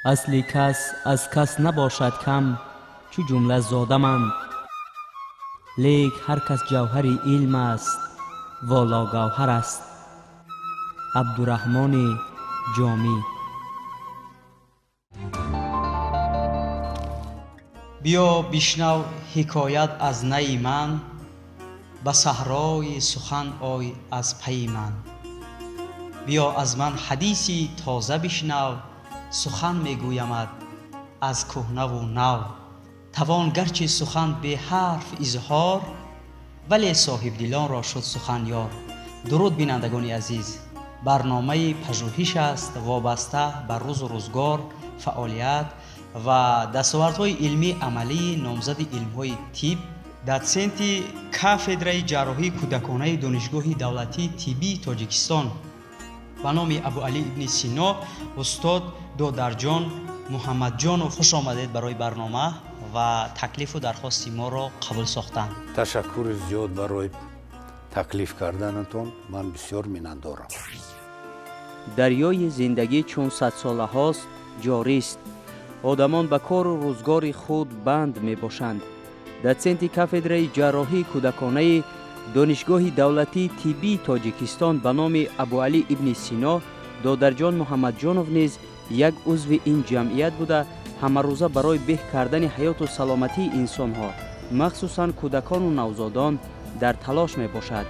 اصلی کس از کس نباشد کم، چو جمله زادمند. لیک هر کس جوهری علم است، والا گوهر است. عبدالرحمن جامی. بیا بشنو حکایت از نی من، به صحرای سخن آی از پی من. بیا از من حدیثی تازه بشنو، سخن میگویمت از کهنه و نو. توان گرچه سخن به حرف اظهار، ولی صاحب دلان را شد سخن یار. درود بینندگان عزیز، برنامه پژوهش است وابسته به روز و روزگار، فعالیت و دستاوردهای علمی عملی نامزد علمهای طب در سنت کافدرای جراحی کودکانه دانشگاه دولتی طبی تاجیکستان به نام ابوعلی ابن سینا استاد دادرجان محمدجانов خوش آمدید برای برنامه و تکلیف و درخواست ما را قبول ساختند. تشکر زیاد برای تکلیف کردنتون، من بسیار منندارم. دریای زندگی چون 100 ساله هاست جاری است. آدمان به کار و روزگار خود بند می باشند. در سنت کافدرای جراحی کودکانه دانشگاه دولتی طبی تاجیکستان به نام ابوعلی ابن سینا دادرجان محمدجانов نیز یک عضو این جمعیت بوده، همه روزه برای به کردن حیات و سلامتی انسان ها مخصوصاً کودکان و نوزادان در تلاش می باشد.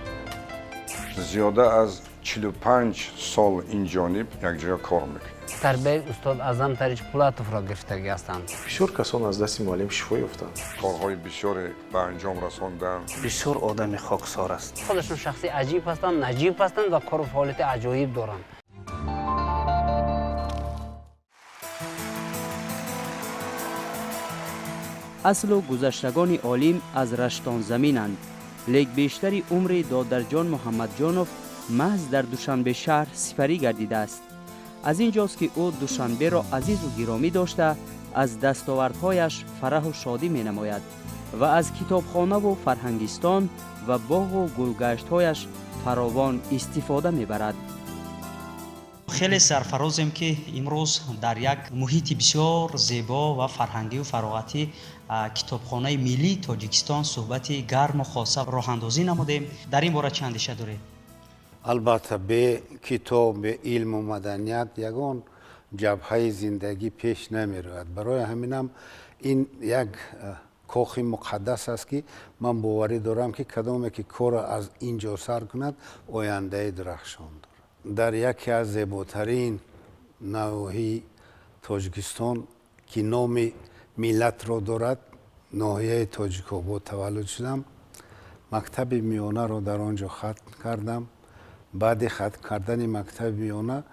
زیاده از 45 سال این جانب یک جا کار میکنیم. تربیه استاد اعظم تریج پولاتوف را گرفتگی هستند. بسیار کسان از دست معلم شفا یافتند. کارهای بسیاری به انجام رساندن. بسیار آدم خاکسار است. خودشون شخصی عجیب هستند، نجیب هستند و کار و فعالیت عجایب دارند. اصل و گذشتگان عالم از رشتان زمینند، لیک بیشتری عمر دادرجان محمدجانov محض در دوشنبه شهر سپری گردیده است. از اینجاست که او دوشنبه را عزیز و گرامی داشته از دستاوردهایش فرح و شادی می نماید و از کتابخانه و فرهنگستان و باغ و گلگشتهایش فراوان استفاده می برد. خیلی سرفرازیم که امروز در یک محیط بسیار زیبا و فرهنگی و فراغتی کتابخانه ملی تاجیکستان صحبت گرم و خاصه راه اندازی نمودیم. در این باره چه اندیشه دارید؟ البته به کتاب، به علم و مدنیت یگان جبهه زندگی پیش نمی رود. برای همینم این یک کاخ مقدس است که من باوری دارم که کدامی که کار از اینجا سر کند آینده درخشان دارد. در یکی از زیباترین نواحی تاجیکستان که نام ملت را دارد، ناحیه تاجیک‌آباد تولد شدم. مکتب میانه را در آنجا ختم کردم. بعد ختم کردن مکتب میانه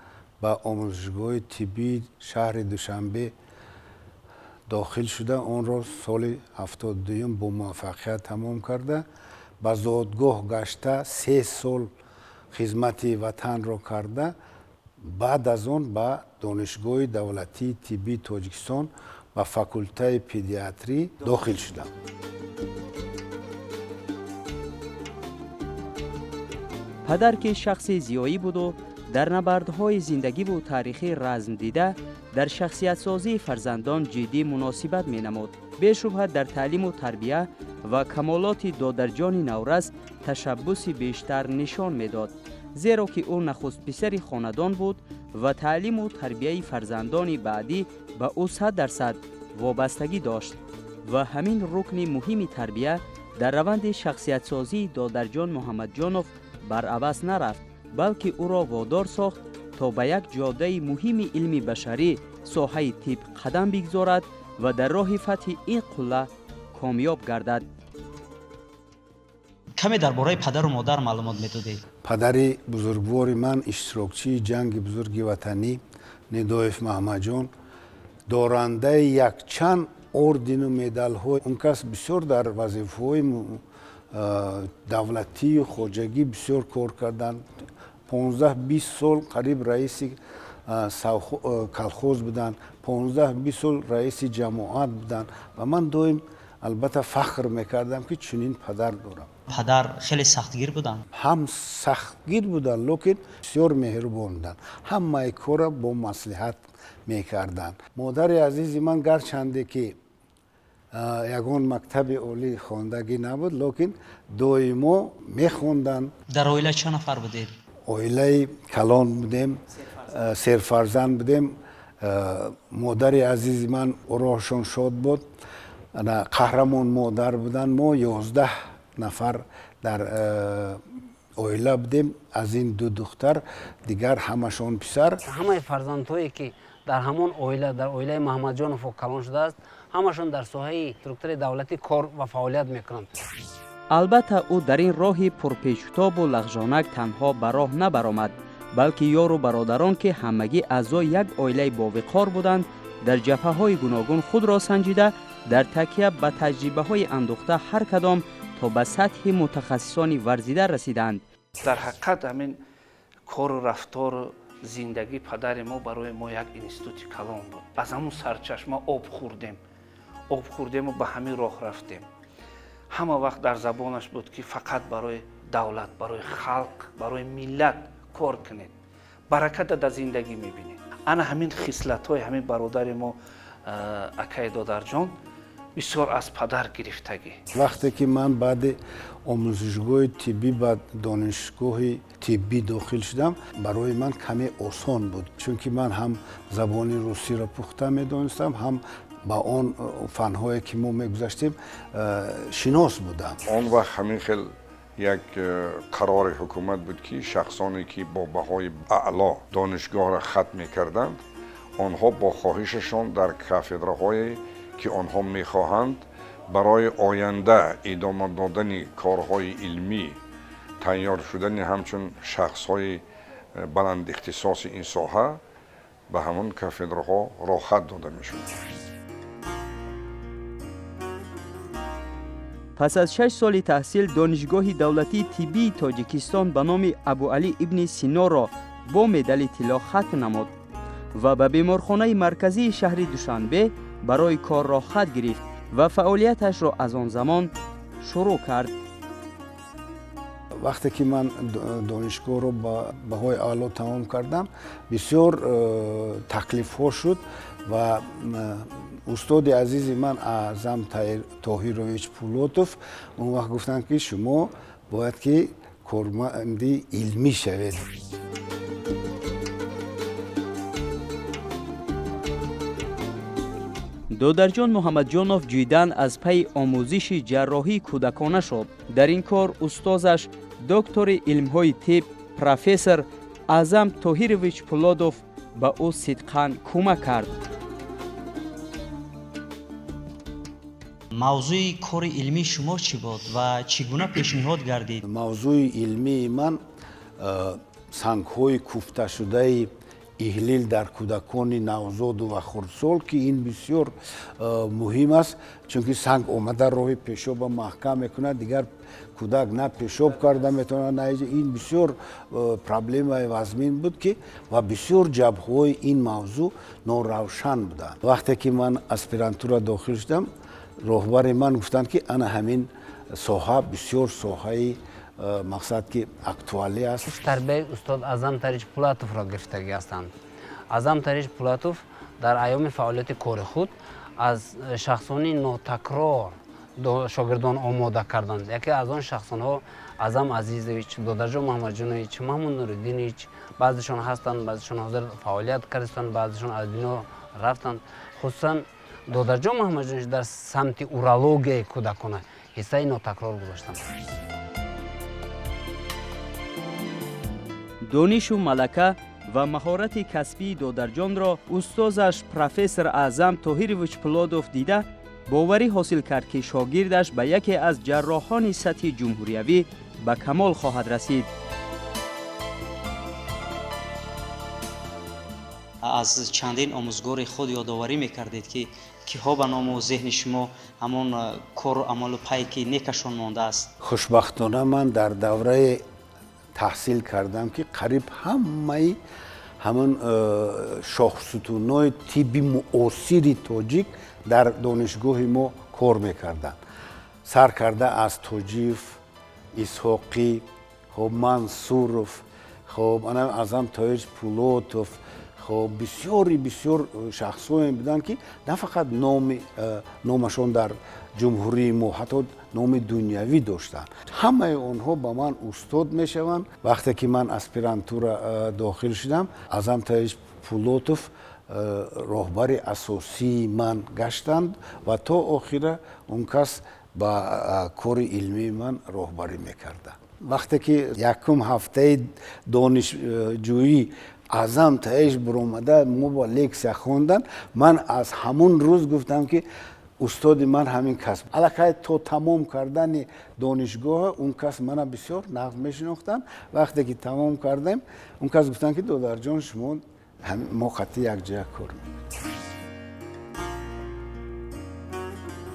به آموزشگاه طبی شهر دوشنبه داخل شده، آن را سال 72 با موفقیت تمام کرده. به زادگاه گشته 3 سال خدمت وطن را کرده. بعد از آن به دانشگاه دولتی طبی تاجیکستان و فاکولته پدیاتری داخل شدم. پدر که شخص زیایی بود و در نبردهای زندگی و تاریخی رزم دیده، در شخصیت سازی فرزندان جدی مناسبت می نمود. به شبهه در تعلیم و تربیه و کمالات دادرجان نورز تشبث بیشتر نشان می داد، زیرا که او نخست پسر خاندان بود و تعلیم و تربیه فرزندان بعدی به او 100% وابستگی داشت و همین رکن مهم تربیه در روند شخصیت سازی دادرجان محمدجانov بر عوض نرفت، بلکه او را وادار ساخت تا به یک جاده مهم علمی بشری ساحه طب قدم بگذارد و در راه فتح این قله کامیاب گردد. کمی درباره پدر و مادر معلومات میدادید؟ پدر بزرگوار من اشتراکچی جنگ بزرگ وطنی ندایف محمدجان، دارنده یک چند اردن و مدال های، اون کس بسیار در وظیفه های دولتی و خواجگی بسیار کار کردن. 15-20 سال قریب رئیس کلخوز بودن، 15-20 سال رئیس جماعت بودن و من دویم البته فخر میکردم که چنین پدر دارم. پدر خیلی سختگیر بودن؟ هم سختگیر بودن لیکن بسیار مهربان بودن. همه کار با مصلحت میکردند. مادر عزیز من گرچنده که یگان مکتب اولی خواندگی نبود لیکن دویمو میخوندن. در اویله چه نفر بودید؟ اویله کلان بودیم، سرفرزند بودیم. مادر عزیز من روشن شد بود، قهرمان مادر بودن. ما 11 نفر در اویله بودیم، از این 2 دختر دیگر همشون پسر. همه فرزندهایی که در همون اویله در اویله محمد جانوف کلان شده است همشون در ساحه استرکتور دولتی کار و فعالیت میکنند. البته او در این راه پرپیچ‌وتاب و لغزانک تنها به راه نبرآمد، بلکه یار و برادران که همگی اعضای یک عائله باوقار بودند در جبهه‌های گوناگون خود را سنجیده در تکیه به تجربه‌های اندوخته هر کدام تا به سطح متخصصان ورزیده رسیدند. در حقیقت همین کار و رفتار و زندگی پدر ما برای ما یک اینستیتوت کلان بود. از همون سرچشمه آب خوردیم و به همین راه رفتیم. همه وقت در زبانش بود که فقط برای دولت، برای خلق، برای ملت کار کنید. برکت در زندگی میبینید. انا همین خصلت‌های همین برادر ما اکای دادرجان بسیار از پدر گرفتگی. وقتی که من بعد آموزشگاه طبی و دانشگاه طبی داخل شدم برای من کمی آسان بود، چون که من هم زبان روسی را پخته میدانستم، هم با آن فن‌هایی که ما میگذاشتیم شناس بودم. آن وقت همین خیلی یک قرار حکومت بود که شخصانی که با بهای اعلا دانشگاه را ختم میکردند آنها با خواهششان در کافدراهای که آنها میخواهند برای آینده ادامه دادن کارهای علمی تیار شدن همچون شخصهای بلند اختصاص این ساحه به همون کافدراها راحت داده میشد. پس از 6 سال تحصیل دانشگاه دولتی طبی تاجیکستان به نام ابوعلی ابن سینا را با مدال طلا ختم نمود و به بیمارخانه مرکزی شهر دوشنبه برای کار را خط گرفت و فعالیتش را از آن زمان شروع کرد. وقتی که من دانشگاه رو با بهای اعلا تمام کردم بسیار تکلیف ها شد و استاد عزیز من اعظم طاهرویچ پولاتوف اون وقت گفتن که شما باید که کارمند علمی شوید. دادرجان محمد جانوف جویدن از پی آموزش جراحی کودکانه شد. در این کار استادش دکتر علم‌های طب پروفسور اعظم طاهرویچ پولاتوف به او صدقاً کمک کرد. موضوع کار علمی شما چی بود و چگونه پیشنهاد گردید؟ موضوع علمی من سنگ‌های کوفته شده احلیل در کودکان نوزاد و خردسال که این بسیار مهم است، چون که سنگ اومده راه پیشاب محکم میکنه، دیگر کودک نه پیشاب کرده میتونه نه. این بسیار پرابلم وزمین بود که و بسیار جبهه‌های این موضوع ناروشن بودند. وقتی که من اسپرانتورا داخل شدم راهبر من گفتند که انا همین ساحه بسیار ساحه مقصد که اکتوالی است. تربیه استاد اعظم طاهرویچ پولاتوف را گرفتگی هستند. اعظم طاهرویچ پولاتوف در ایام فعالیت کار خود از شخصانی ناتکرار شاگردان آماده کردند. یکی از آن شخصان ها اعظم عزیزویچ، دادرجان محمد جانویچ، محمود نورالدینویچ، بعضیشان هستند، بعضیشان حاضر فعالیت کردند، بعضیشان از دنیا رفتند. خصوصا دادرجان محمد جانویچ در سمت اورولوژی کودکانه حصه ناتکرار گذاشتند. دانش و ملکه و مهارت کسبی دادرجان را استادش پروفسور اعظم طاهرویچ پولاتوف دیده باوری حاصل کرد که شاگردش به یکی از جراحان سطح جمهوریوی به کمال خواهد رسید. از چندین آموزگار خود یادآوری میکردید که کیها به نام و ذهن شما همون کار و عمل و پی که نیکشان مانده است؟ خوشبختانه من در دوره تحصیل کردم که قریب همون شاخصتونای طبی معاصر تاجیک در دانشگاه ما کار میکردن. سر کرده از توجیف، اسحاقی، منصورف، اعظم طاهرویچ پولاتوف، خب بسیار شخصایی بودن که نه فقط نامشون در جمهوری ما حتی نام دنیوی داشتن. همه اونها با من استاد میشوند. وقتی که من اسپیرانتورا داخل شدم ازم تایش پولوتوف راهبر اساسی من گشتند و تا آخر اون کس با کار علمی من راهبری میکرده. وقتی که یکم هفته دانشجویی ازم تایش برآمده ما با لکسیا خوندن، من از همون روز گفتم که استاد من همین کس بود. الکی تا تمام کردن دانشگاه اون کس من بسیار نقد میشناختن. وقتی که تمام کردم اون کس گفتن که دادر جان شما ما خطی یک جای کار میکنیم.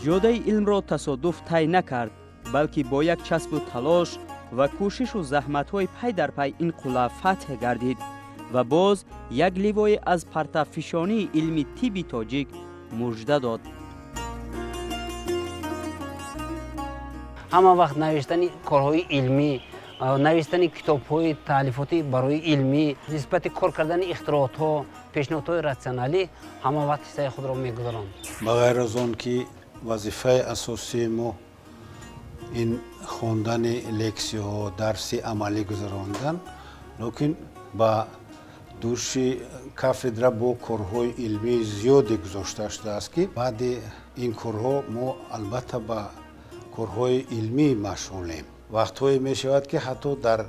جاده علم را تصادف طی نکرد، بلکه با یک چسب و تلاش و کوشش و زحمت‌های پی در پی این قله فتح گردید و باز یک لیوای از پرتفشانی علمی طب تاجیک مژده داد. همه وقت نوشتن کارهای علمی، نوشتن کتاب‌های تالیفاتی برای علمی، نسبت کار کردن اختراعات‌ها، پیشنهادهای راسیونالی همه وقت حصه خود را می‌گذارند. بغیر از آن که وظیفه اساسی ما این خواندن لکسی‌ها، درس عملی گذراندن، لیکن با دوش کافدرا با کارهای علمی زیادی گذاشته شده است که بعد این کارها ما البته با کارهای علمی مشغولیم. وقتهایی می شود که حتی در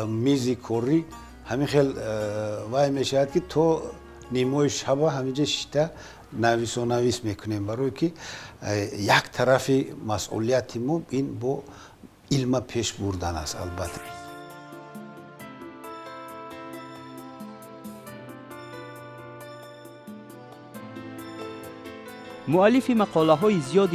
میز کاری همین خیلی وای می شود که تو نیمه شب همینجا شیته نویس میکنیم، برای که یک طرف مسئولیت ما این با علم پیش بردن است. البته مؤلف مقاله های زیاد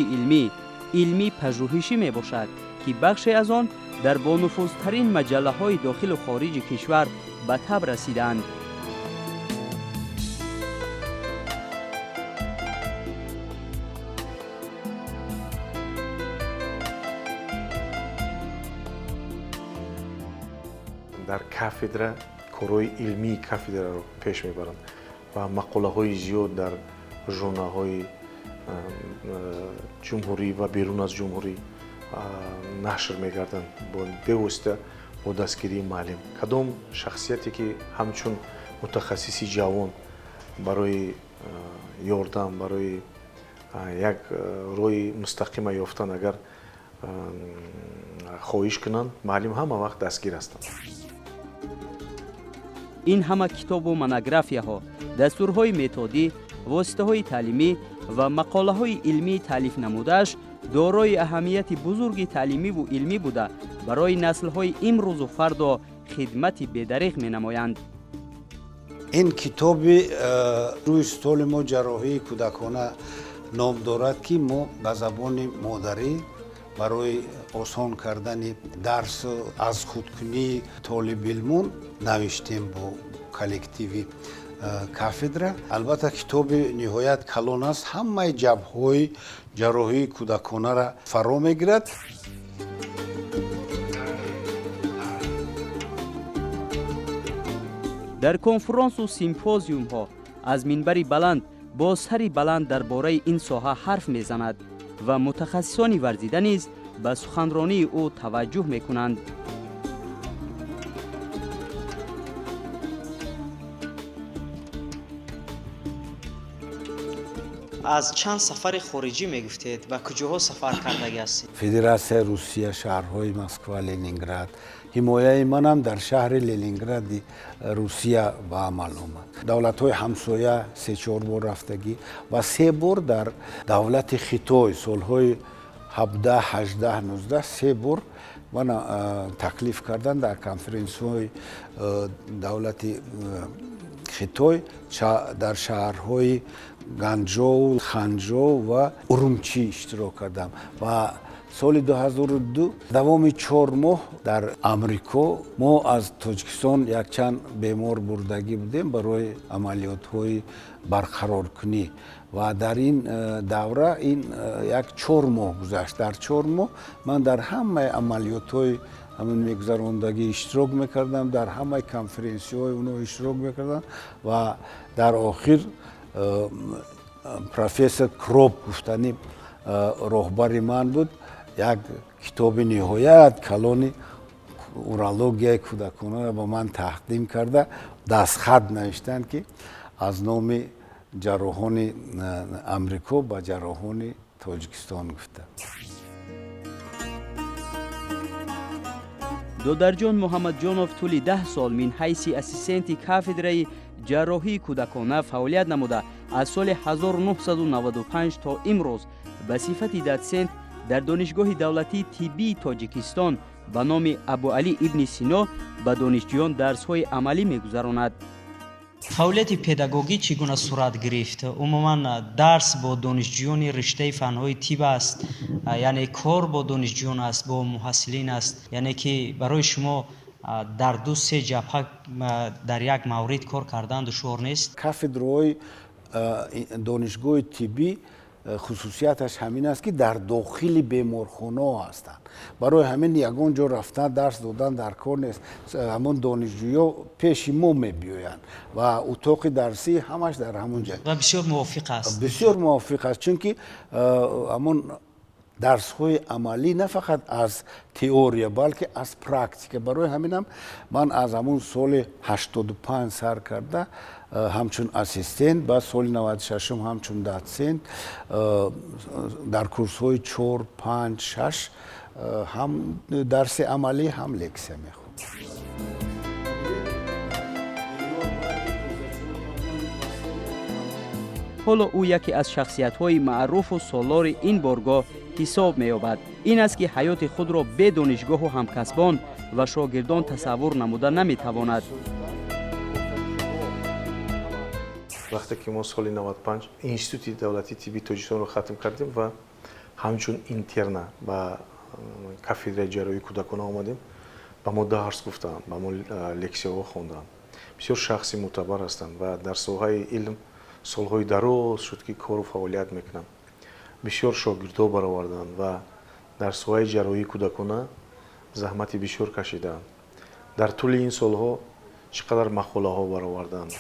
علمی پژوهشی می باشد که بخشی از آن در با نفوذترین مجله های داخل و خارج کشور به تب رسیدند. در کافدرا کارهای علمی کافدرا رو پیش میبرند و مقاله های زیاد در ژورنال های جمهوری و بیرون از جمهوری نشر میگردند با دوسته با دستگیری معلم. کدام شخصیتی که همچون متخصصی جوان برای یاردن، برای یک روی مستقیم یافتن اگر خواهش کنند، معلم همه وقت دستگیر هستند. این همه کتاب و منوگرافیا ها، دستورهای متدی، واسطه های تعلیمی و مقاله های علمی تالیف نموده‌اش دارای اهمیت بزرگی تعلیمی و علمی بوده برای نسل های امروز و فردا خدمتی بی‌دریغ می نمایند. این کتاب روی استول ما جراحی کودکانه نام دارد که ما به زبان مادری برای آسان کردن درس از خودکنی طالب علمون نوشتیم با کلکتیوی کافدرا. البته کتاب نهایت کلان است، همه جبههای جراحی کودکانه را فرا میگیرد. در کنفرانس و سیمپوزیوم ها از منبری بلند با سری بلند درباره این ساحه حرف میزند و متخصصان ورزیده نیز به سخنرانی او توجه میکنند. از چند سفر خارجی میگفتید و کجاها سفر کرده هستید؟ فدراسیون روسیه، شهرهای مسکو، لنینگراد. حمایه من هم در شهر لنینگراد روسیه به عمل آمد. دولت‌های همسایه 3-4 بار رفتگی و 3 بار در دولت خیتای سالهای 17 18 19 3 بار من تکلیف کردن در کنفرانس‌های دولت خیتای در شهرهای گنجو، خنجو و ارومچی اشتراک کردم و سال 2002 دوام 4 ماه در امریکا ما از تاجیکستان یک چند بیمار بردگی بودیم برای عملیات‌های برقرار کنی و در این دوره این یک 4 ماه گذشت. در 4 ماه من در همه عملیات‌های همون میگذروندگی اشتراک میکردم، در همه کنفرانسی های اونو اشتراک میکردم و در آخر پروفسور کروب گفتنی راهبر من بود، یک کتاب نهایت کلان اورولوژی کودکانه را به من تقدیم کرده، دستخط نوشتن که از نام جراحان امریکا با جراحان تاجیکستان گفته. دودرجان محمد جانوف طولی 10 سال من حیث اسیستنت کافدرای جراحی کودکانه فعالیت نموده از سال 1995 تا امروز به صفت دادسنت در دانشگاه دولتی طبی تاجیکستان به نام ابو علی ابن سینا به دانشجویان درس‌های عملی می‌گذراند. فعالیت پداگوژی چگونه صورت گرفت؟ عموما درس با دانشجویان رشته فن‌های طب است، یعنی کار با دانشجویان است، با محصلین است، یعنی که برای شما در 2-3 جبهه در یک مورد کار کردن دشوار نیست؟ کافدرای دانشگاه طبی خصوصیتش همین است که در داخل بیمارخانه هستند. برای همین یگان جا رفتن درس دادن در کار نیست. همون دانشجویا پیش ما میبیاین و اتاق درسی همش در همون جا. و بسیار موافق است. بسیار موافق است، چون که همون درس های عملی نه فقط از تئوری بلکه از پرکتیک. برای همینم من از همون سال 85 سر کرده همچون اسیستنت، بعد سال 96 همچون دادسنت در کورس های 4 5 6 هم درس عملی هم لکسه میخوند. حالا او یکی از شخصیت‌های معروف و سالار این بارگاه حساب می‌یابد. این است که حیات خود را به دانشگاه و همکسبان و شاگردان تصور نموده نمی‌تواند. وقتی که ما سال 95 اینستیتوت دولتی طبی تاجیکستان رو ختم کردیم و همچون اینترنا با کافدرای جراحی کودکانه آمدیم، با ما درس گفتن، با ما لکسی‌ها خوندن. بسیار شخصی معتبر هستند و در ساحه علم سالهای دراز شد که کار و فعالیت میکنم. بسیار شاگردها برآوردند و در ساحه جراحی کودکانه زحمت بسیار کشیدند. در طول این سالها چقدر مقاله ها برآوردند.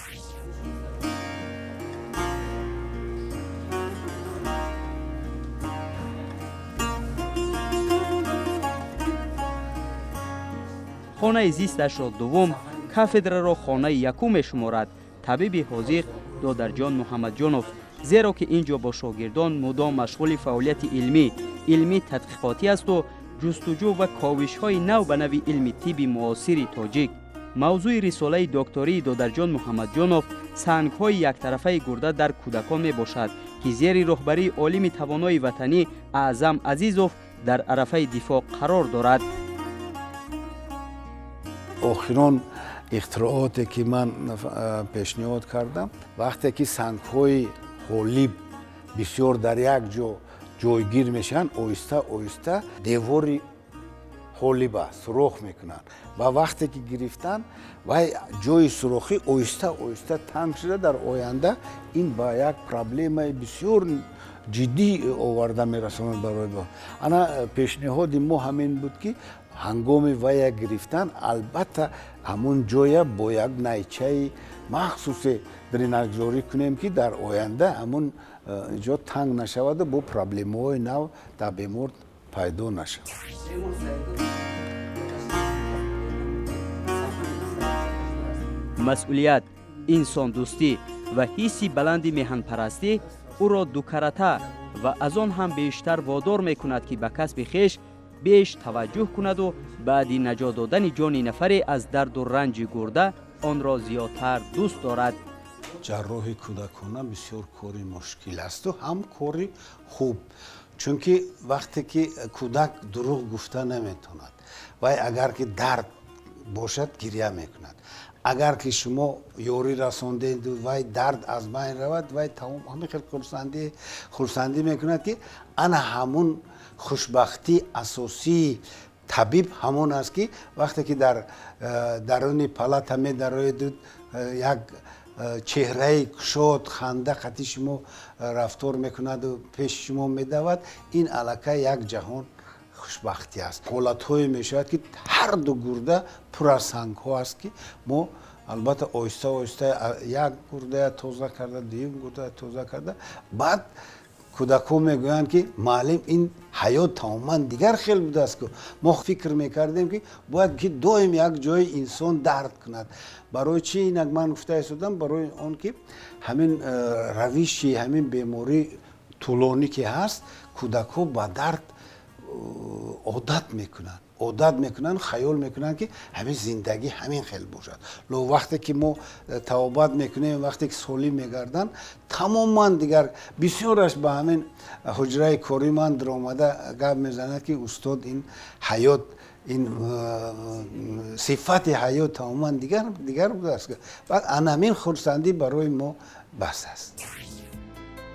خانه زیستش را دوم، کافدره را خانه یکم می‌شمارد. طبیب حاذق دودرجان محمد جانوف، زیرا که اینجا با شاگردان مدام مشغول فعالیت علمی تحقیقاتی است و جستجو و کاوش‌های نو به نوع علم طب معاصر تاجیک. موضوع رساله دکتری دودرجان محمد جانوف سنگ‌های یک طرفه گرده در کودکان میباشد که زیر رهبری عالم توانای وطنی اعظم عزیزوف در عرفه دفاع قرار دارد. آخران اختراعاتی که من پیشنهاد کردم، وقتی که سنگ‌های حالیب بسیار در یک جا جایگیر میشن، آهسته آهسته دیوار حالیب سوراخ میکنن و وقتی که گرفتن و جای سوراخی آهسته آهسته تنگ شده، در آینده این با یک پرابلم بسیار جدی آورده میرساند برای ما. انا پیشنهاد ما همین بود که هنگام وی گرفتن البته همون جای با یک نیچه مخصوص دریناژگذاری کنیم که در آینده همون جا تنگ نشود و با پرابلم های نو در بیمار پیدا نشود. مسئولیت، انسان دوستی و حسی بلندی میهن پرستی او را دوکارته و از آن هم بیشتر وادار میکند که به کسب خویش بیش توجه کند و بعد نجات دادن جان نفری از درد و رنج گرده آن را زیادتر دوست دارد. جراحی کودکانه بسیار کاری مشکل است و هم کاری خوب، چون که وقتی که کودک دروغ گفته نمیتوند و اگر که درد باشد گریه میکند، اگر که شما یاری رساندید و درد از بین رود و تمام همین خیلی خرسندی میکند که انا همون خوشبختی اساسی طبیب همون است که وقتی که در درون پلات می درآید یک چهره کشاد خنده خطی شما رفتار میکند و پیش شما میدود، این علاقه یک جهان خوشبختی است. حالت‌های میشود که هر دو گرده پر از سنگ‌ها است که ما البته آهسته آهسته یک گرده تازه کرده، دیگر گرده تازه کرده، بعد کودکان میگویند که معلم این حیات تماما دیگر خیلی بوده است که ما فکر میکردیم که باید که دائم یک جای انسان درد کند. برای چی اینک من گفته ایستادم؟ برای اون که همین روشی همین بیماری طولانی که هست کودکان با درد عادت میکنن خیال میکنن که همین زندگی همین خیلی باشد. لو وقتی که ما توبت میکنیم، وقتی که سالی میگردن تماما دیگر بسیارش به همین حجره کاری من در آمده گپ میزنه که استاد این حیات این صفت حیات تماما دیگر بوده است. بعد همین خرسندی برای ما بس است.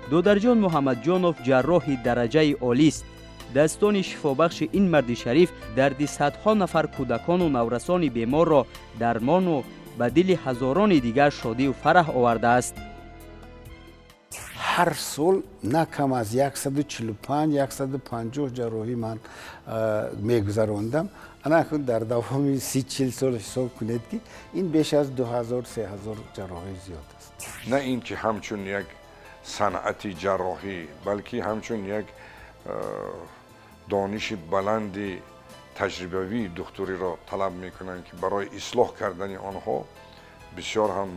دودرجان محمد جانوف جراح درجه عالی است. دستان شفابخش این مرد شریف دردی صدها نفر کودکان و نورسان بیمار را درمان و به دل هزاران دیگر شادی و فرح آورده است. هر سال نه کم از 145-150 جراحی من میگذراندم. انا در دوام 30-40 سال حساب کنید که این بیش از 2000-3000 جراحی زیاد است. نه این که همچون یک صنعتی جراحی، بلکه همچون یک دانش بلند تجربوی دکتری را طلب میکنند که برای اصلاح کردن آنها بسیار هم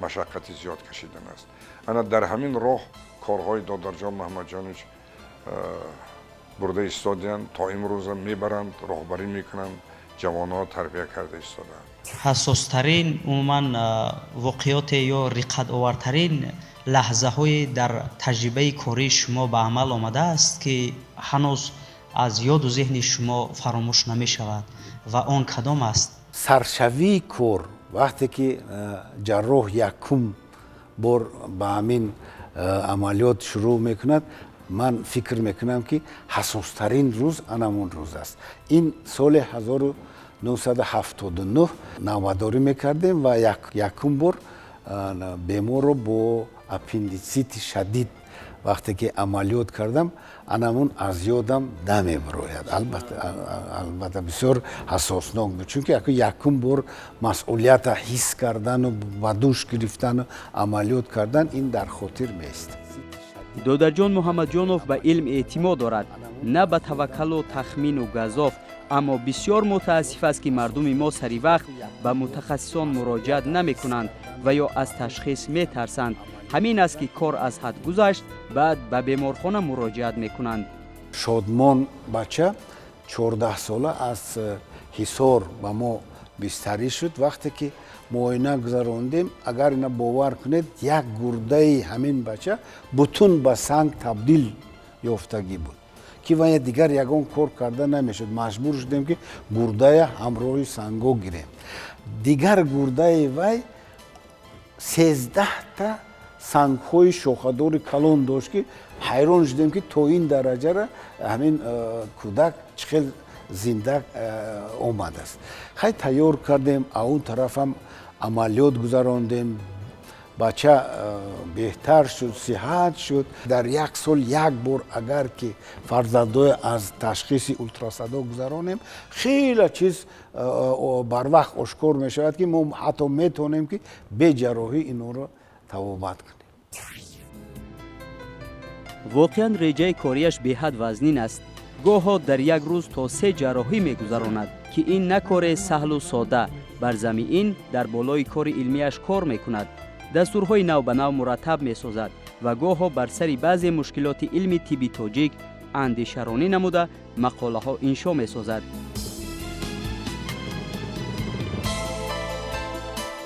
مشقت زیاد کشیدن است. انا در همین راه کارهای دادرجان محمد جانوف برده ایستادن، تا امروز میبرند، راهبری میکنند، جوانها تربیت کرده ایستادند. حساسترین عموما واقعیات یا رقت آورترین لحظه های در تجربه کاری شما به عمل آمده است که هنوز از یاد و ذهن شما فراموش نمی شود و آن کدام است؟ سرشوی کار وقتی که جراح یکم بار به همین عملیات شروع میکند، من فکر میکنم که حساسترین روز همون روز است. این سال 1979 نواداری میکردیم و یکم بار بیمار رو با اپندیسیت شدید وقتی که عملیات کردم همون از یادم نمیبراید. البته بسیار حساسناک بود، چون که یکم بار مسئولیت حس کردن و با دوش گرفتن و عملیات کردن این در خاطر میست. دودرجان محمد جانوف به علم اعتماد دارد، نه به توکل و تخمین و گزاف. اما بسیار متاسف است که مردم ما سری وقت به متخصصان مراجعت نمی کنند و یا از تشخیص می ترسند. همین است که کار از حد گذشت، بعد به بیمارخانه مراجعت می کنند. شادمان بچه 14 ساله از حصار به ما بستری شد. وقتی که معاینه گذراندیم، اگر اینا باور کنید یک گرده همین بچه بتون به سنگ تبدیل یافتگی بود که وای دیگر یگان کار کرده نمیشد. مجبور شدیم که گرده همراه سنگو گیریم. دیگر گرده وای 13 تا سنگ‌های شاخه‌دار کلان داشت که حیران شدیم که تا این درجه را همین کودک چقدر زنده آمده است. خیلی تیار کردیم، اون طرف هم عملیات گذراندیم. بچه بهتر شد، صحت شد. در یک سال یک بار اگر که فرزندای از تشخیص اولتراسادا گذرانیم، خیلی چیز بر وقت آشکار می شود که ما حتی میتونیم که به جراحی اینو رو توابت کنیم. واقعا رجای کاریش به حد وزنین است. گاهی در یک روز تا 3 جراحی میگذراند که این نه کار سهل و ساده. بر زمین در بالای کار علمیش کار میکند. دستورهای نو به نو مرتب میسازد و گاهی بر سر بعضی مشکلات علمی طبی تاجیک اندیشرانی نموده مقاله ها انشا میسازد.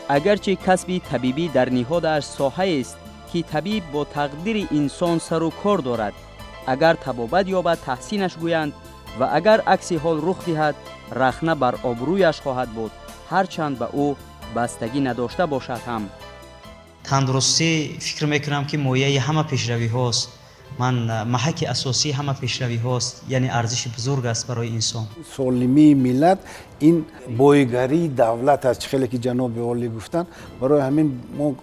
اگرچه کسب طبیبی در نهادش ساحه است که طبیب با تقدیر انسان سر و کار دارد. اگر طبابت یابد تحسینش گویند و اگر عکس حال رخ دهد رخنه بر آبرویش خواهد بود، هرچند به او بستگی نداشته باشد هم. تندرستی فکر میکنم که مایه همه پیشروی هاست. محک اساسی همه پیشروی هاست، یعنی ارزش بزرگ است برای انسان. سالمی ملت این بایگری دولت است. خیلی که جناب عالی گفتن، برای همین ما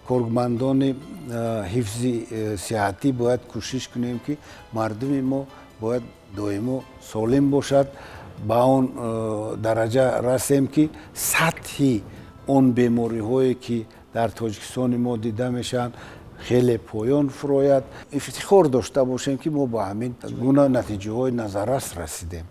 کارمندان حفظ صحتی باید کوشش کنیم که مردم ما باید دویمو سالم باشد با اون درجه رسیم که سطحی اون بیماری هایی که در تاجیکستان ما دیده میشن خیلی پایان فروید. افتخار داشته باشیم که ما با همین گونه نتیجه های نظررس رسیدیم.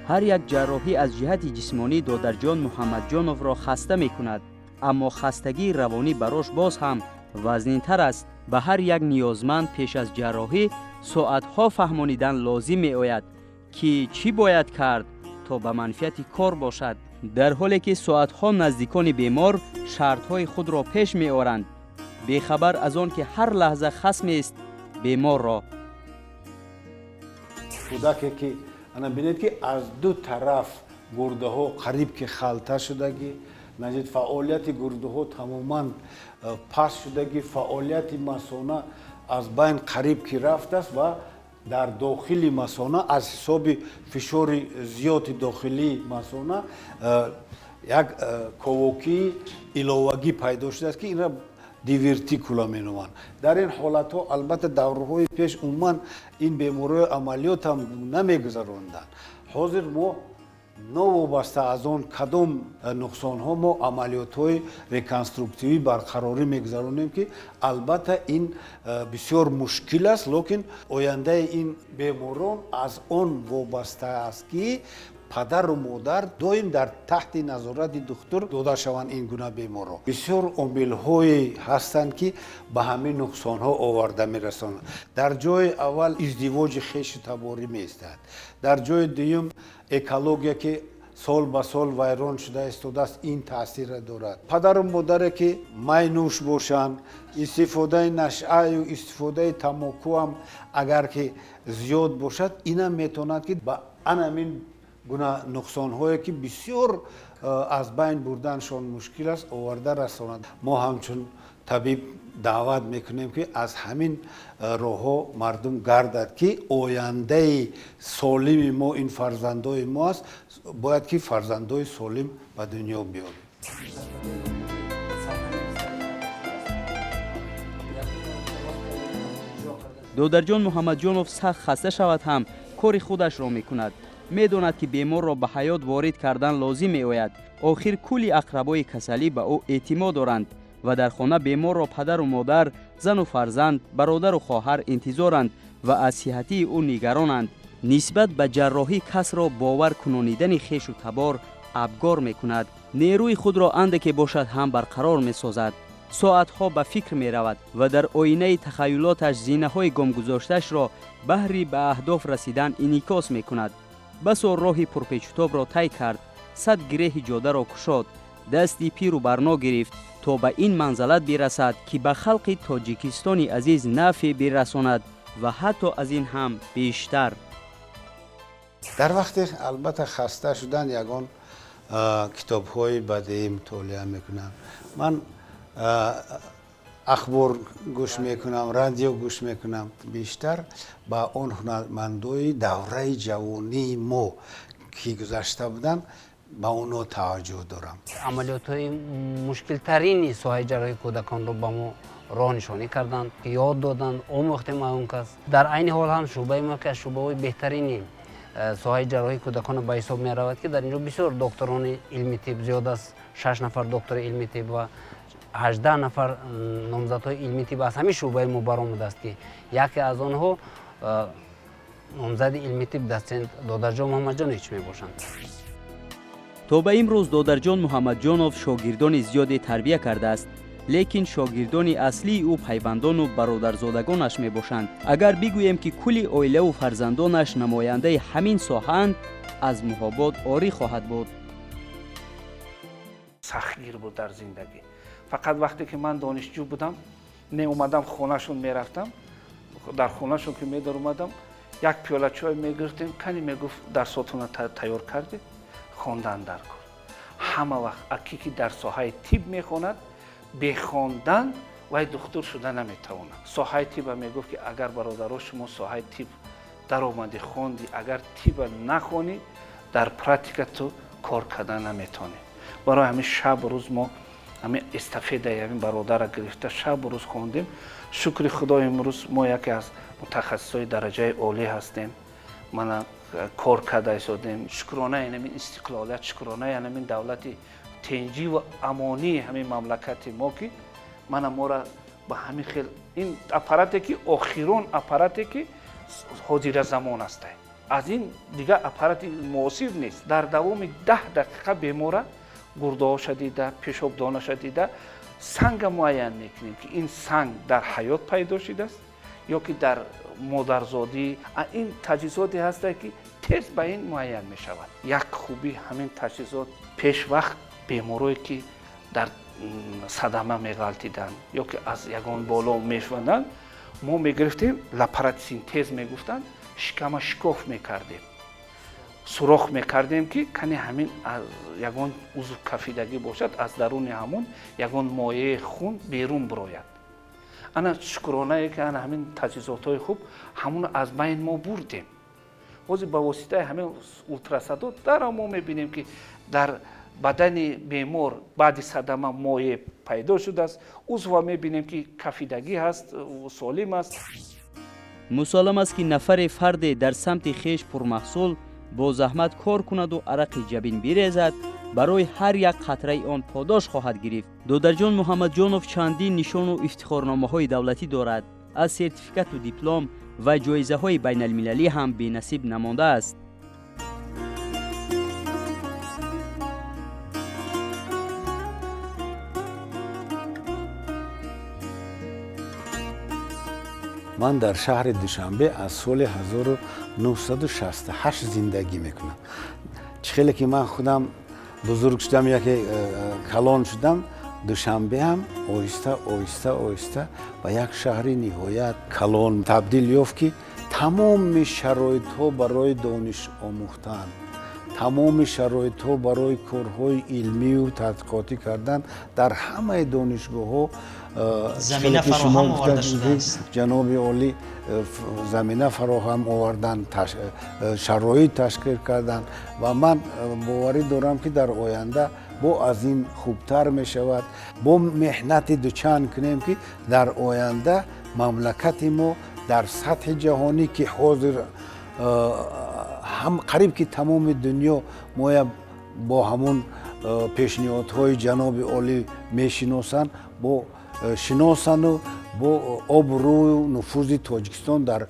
هر یک جراحی از جهت جسمانی دادرجان محمدجانов را خسته می کند، اما خستگی روانی براش باز هم وزنین‌تر است. به هر یک نیازمند پیش از جراحی ساعتها فهمانیدن لازم می آید که چی باید کرد تا به منفعت کار باشد، در حالی که ساعتها نزدیکان بیمار شرطهای خود را پیش می آورند، بیخبر از آن که هر لحظه خصم است بیمار را. کودکی که انا بینید که از دو طرف گرده ها قریب که خلطه شدگی، نجد فعالیت گرده ها تماما پس شدگی، فعالیت مثانه از بین قریب که رفت است و در داخل مثانه از حساب فشار زیاد داخلی مثانه یک کوکی علاوگی پیدا شده است که این را دیورتیکولا مینومند. در این حالت ها البته دورهای پیش عموما این بیماری عملیات هم نمیگذراندند. حاضر ما نوابسته از آن کدام نقصان ها ما عملیات های ریکنستروکتیوی برقراری میگذرانیم که البته این بسیار مشکل است، لیکن آینده این بیماران از آن وابسته است که پدر و مادر دویم در تحت نظارت دکتر داده شوند. این گونه بیماران بسیار عامل هایی هستند که به همین نقصان ها آورده می رسانند. در جای اول ازدواج خویش تباری می استاد، در جای دوم اکولوژی که سال به سال ویران شده استوده است، این تاثیر دارد. پدر و مادر که می نوش باشند، استفاده نشعه و استفاده تماکو هم اگر که زیاد باشد، این هم میتواند که به همین گونه نقصان هایی که بسیار از بین بردنشان مشکل است آورده رساند. ما همچون طبیب دعوت میکنیم که از همین راه ها مردم گردد که آینده سالم ما این فرزندای ما است، باید که فرزندای سالم به دنیا بیاید. دادرجان محمدجانov سخت خسته شود هم کار خودش را میکند. میداند که بیمار را به حیات وارد کردن لازم می آید. آخر کلی اقربای کسلی به او اعتماد دارند و در خانه بیمار را پدر و مادر، زن و فرزند، برادر و خواهر انتظارند و از صحتی او نگرانند. نسبت به جراحی کس را باور کنانیدن خویش و تبار ابگار می کند. نیروی خود را اندکی باشد هم برقرار می سازد. ساعتها به فکر می رود و در آینه تخیلاتش زینه های گم گذاشتش را بهری به اهداف رسیدن انعکاس می کند. بسا راه پرپیچ‌وتاب را طی کرد، 100 گره جاده را کشاد، دستی پیر و برنا گرفت تا به این منزلت برسد که به خلق تاجیکستان عزیز نفع برساند و حتی از این هم بیشتر. در وقت البته خسته شدن یگان کتاب های بدی مطالعه میکنم. من اخبار گوش میکنم، رادیو گوش میکنم. بیشتر با اون هنرمندای دوره جوانی ما که گذشته بودن با اونو توجه دارم. عملیات های مشکل ترین ساحه جراحی کودکان رو با ما راه نشانی کردند، یاد دادند، آموختیم ما اون کس. در عین حال هم شعبه ما که شعبه های بهترین ساحه جراحی کودکان به حساب می رود که در اینجا بسیار دکتران علمی طب زیاد است. 6 نفر دکتر علمی طب و 18 نفر نامزدهای علمی طب از همین شعبه ما برآمده است که یکی از آنها نامزد علمی طب دستند دادرجان محمدجانویچ می باشند. تا به امروز دادرجان محمدجانov شاگردان زیادی تربیت کرده است، لیکن شاگردان اصلی او پیوندان و برادرزادگانش می باشند. اگر بگوییم که کلی عائله و فرزندانش نماینده همین ساحه‌اند، از محابات عاری خواهد بود. سختگیر بود در زندگی. فقط وقتی که من دانشجو بودم، می اومدم خونهشون می رفتم، در خونهشون که می در اومدم، یک پیاله چای می گرفتیم، کنی می گفت درساتون تیار کردید، خواندن در کار. همه وقت اکی که در ساحه طب می خوند، به خواندن و دکتر شده نمی تواند. ساحه طب می گفت که اگر برادرها شما ساحه طب در اومدی خوندی، اگر طب نخونی، در پراتیکا تو کار کردن نمی تونی. برای همین شب روز ما ҳамин эстафедаи ҳамин бародарро гирифта шабу рӯз хондем. шукри худо имрӯз мо яке аз мутахассисои дараҷаи олӣ ҳастем. мана кор карда истодем. шукронаи ҳамин истиқлолият, шукронаи ҳамин давлати тинҷӣ ва амонии ҳамин мамлакати мо ки мана мора ба ҳамин хел ин аппарате ки охирон аппарате ки ҳозиразамон аст. аз ин дигар аппарати муосир нест. дар давоми 10 дақиқа бемора гурдоша дида, пешобдонаша дида санга муайян мекунем ки ин санг дар ҳаёт пайдо шудааст ё ки дар модарзодӣ. ин таҷҳизоте ҳаста ки тез ба ин муайян мешавад. як хуби ҳамин таҷҳизот пешвақт беморое ки дар садама меғалтиданд ё ки аз ягон боло мешванданд, мо мегирифтем лапаротсинтез мегуфтанд, шикама шикоф мекардем, сурох мекардем ки кане ҳамин аз ягон узв кафидагӣ бошад, аз даруни ҳамон ягон моеъи хун берун бирояд. ана шукронае ки ана ҳамин таҷҳизотҳои хуб ҳамонро аз байни мо бурдем. ҳозир ба воситаи ҳамин ултрасадо даро мо мебинем ки дар бадани бемор баъди садама моеъ пайдо шудааст, узвро мебинем ки кафидагӣ ҳаст, солим аст. мусолам аст ки нафаре фарде дар самти хеш пурмаҳсул бо заҳмат кор кунаду арақи ҷабин бирезад, барои ҳар як қатраи он подош хоҳад гирифт. додарҷон муҳаммадҷонов чандин нишону ифтихорномаҳои давлатӣ дорад. аз сертификату диплом ва ҷоизаҳои байналмилалӣ ҳам бенасиб намондааст. ман дар шаҳри душанбе аз соли 1968 зиндагӣ мекунам. чӣ хеле ки ман худам бузург шудам, яке калон шудам, душанбе ҳам оҳиста оҳиста оҳиста ба як шаҳри ниҳоят калон табдил ёфт ки тамоми шароитҳо барои дониш омӯхтан, тамоми шароитҳо барои корҳои илмию тадқиқотӣ кардан дар ҳамаи донишгоҳҳо замина фароҳам оварда шудааст. ҷаноби олӣ замина фароҳам овардан, шароит ташкил кардан ва ман боварӣ дорам ки дар оянда бо аз ин хубтар мешавад. бо меҳнати дучанд кунем ки дар оянда мамлакати мо дар сатҳи ҷаҳонӣ ки ҳозир қариб ки тамоми дунё моя бо ҳамон пешниҳодҳои ҷаноби олӣ мешиносанд, бо шиносану бо обрӯю нуфузи Тоҷикистон дар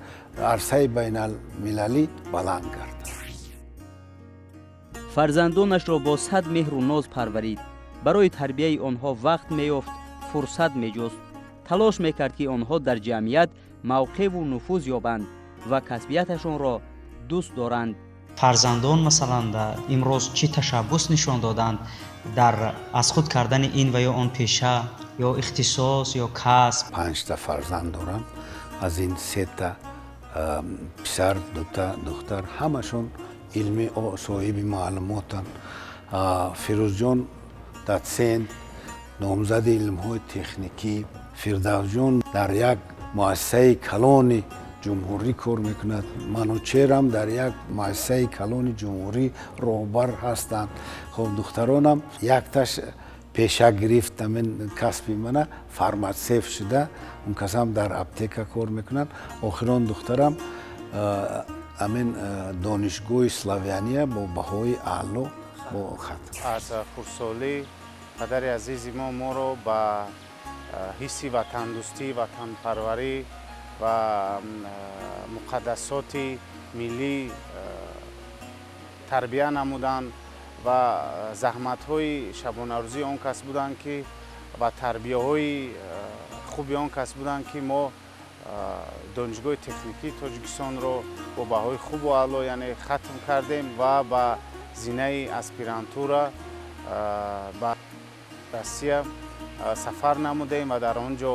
арсаи байналмилалӣ баланд гардад. фарзандонашро бо сад меҳру ноз парварид. барои тарбияи онҳо вақт меёфт, фурсат меҷуст. талош мекард ки онҳо дар ҷамъият мавқеъву нуфуз ёбанд ва касбияташонро дӯст доранд. фарзандон масалан имрӯз чӣ ташаббус нишон доданд дар аз худ кардани ин ва ё он пеша ё ихтисос ё касб? 5 та фарзанд дорам. аз ин 3 та писар, 2 та духтар, ҳамашон илми соҳиби маълумотанд. фирӯзҷон датсент номзади илмҳои техникӣ, фирдавсҷон дар як муассисаи калони ҷумҳурӣ кор мекунад, манӯчерам дар як муассисаи калони ҷумҳурӣ роҳбар ҳастанд. хоб духтаронам якташ пеша гирифт амин касби мана фарматсевт шуда, он касам дар аптека кор мекунад. охирон духтарам амин донишгоҳи славяния бо баҳои аъло бо хат. аз хурдсолӣ падари азизи мо моро ба ҳисси ватандӯстӣ, ватанпарварӣ ва муқаддасоти миллӣ тарбия намуданд ва заҳматҳои шабонарӯзии он кас буданд ки ва тарбияҳои хуби он кас буданд ки мо донишгоҳи техникии Тоҷикистонро бо баҳои хубу аъло яъне хатм кардем ва ба зинаи аспирантура ба Россия сафар намудем ва дар он ҷо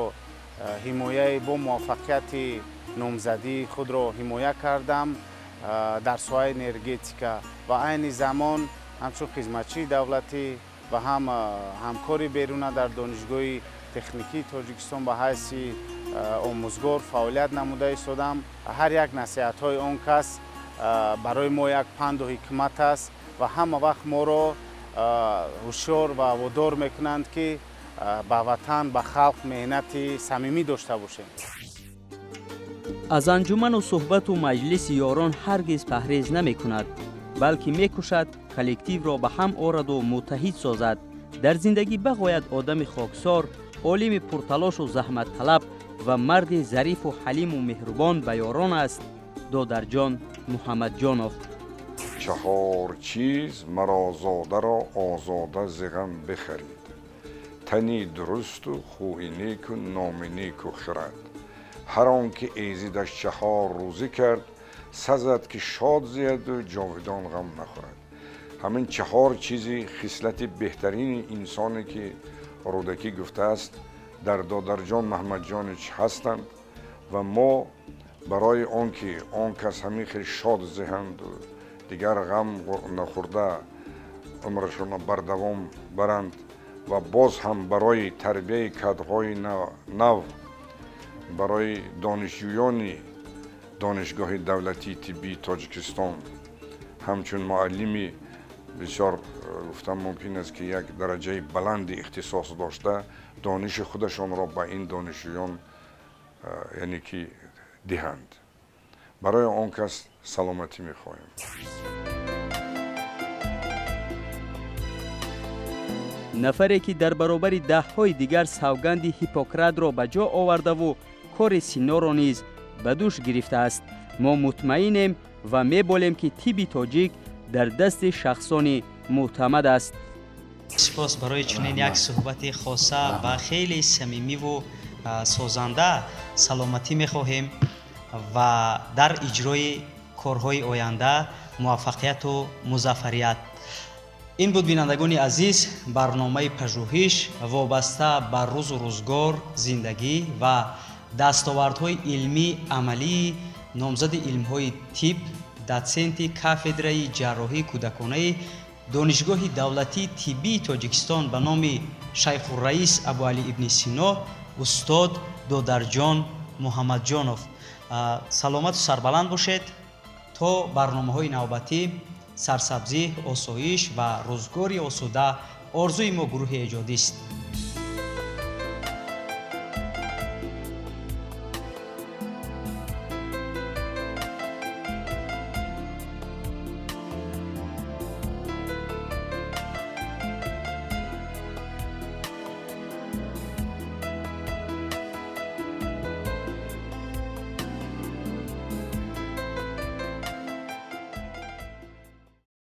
ҳимояи бо муваффақияти номзадии худро ҳимоя кардам дар соҳаи энергетика ва айни замон ҳамчун хизматчии давлатӣ ва ҳам ҳамкори беруна дар донишгоҳи техникии Тоҷикистон ба ҳайси омӯзгор фаъолият намуда истодам. ҳар як насиҳатҳои он кас барои мо як панду ҳикмат аст ва ҳама вақт моро ҳушёр ва водор мекунанд ки ба ватан ба халқ меҳнати самимӣ дошта бошем. аз анҷуману суҳбату маҷлиси ёрон ҳаргиз паҳрез намекунад, балки мекӯшад коллективро ба ҳам ораду муттаҳид созад. дар зиндагӣ бағоят одами хоксор, олими пурталошу заҳматталаб ва марди зарифу ҳалиму меҳрубон ба ёрон аст. додарҷон муҳаммадҷонов. чаҳор чиз маро зодаро озода зи ғам бихарид. тани дурусту хӯи неку номи неку хирад. ҳар он ки эзидаш чаҳор рӯзӣ кард, сазад ки шод зияду ҷовидон ғам нахӯрад. ҳамин чаҳор чизи хислати беҳтарини инсоне ки рӯдакӣ гуфтааст дар додарҷон муҳаммадҷонич ҳастанд ва мо барои он ки он кас ҳамин хел шод зиҳанду дигар ғам нахӯрда умрашона бардавом баранд ва боз ҳам барои тарбияи кадрҳои нав барои донишҷӯёни донишгоҳи давлатии тиббии Тоҷикистон ҳамчун муаллими бисёр гуфтан мумкин аст ки як дараҷаи баланди ихтисос дошта дониши худашонро ба ин донишҷӯён яъне ки диҳанд. барои он кас саломатӣ мехоҳем. нафаре ки дар баробари даҳҳои дигар савганди Ҳиппократро ба ҷо овардаву кори синоро низ ба дӯш гирифтааст. мо мутмаинем ва меболем ки тибби тоҷик дар дасти шахсони мӯътамад аст. сипос барои чунин як суҳбати хоса ва хеле самимиву созанда. саломатӣ мехоҳем ва дар иҷрои корҳои оянда муваффақияту музаффарият. ин буд бинандагони азиз барномаи пажӯҳиш вобаста ба рӯзу рӯзгор, зиндагӣ ва дастовардҳои илмӣ амалии номзади илмҳои тиб, дотсенти кафедраи ҷарроҳии кӯдаконаи донишгоҳи давлатии тиббии Тоҷикистон ба номи Шайхурраис Абуалӣ ибни Сино, устод Додарҷон Муҳаммадҷонов. саломату сарбаланд бошед. то барномаҳои навбатӣ, сарсабзӣ, осоиш ва рӯзгори осуда орзуи мо гурӯҳи эҷодист.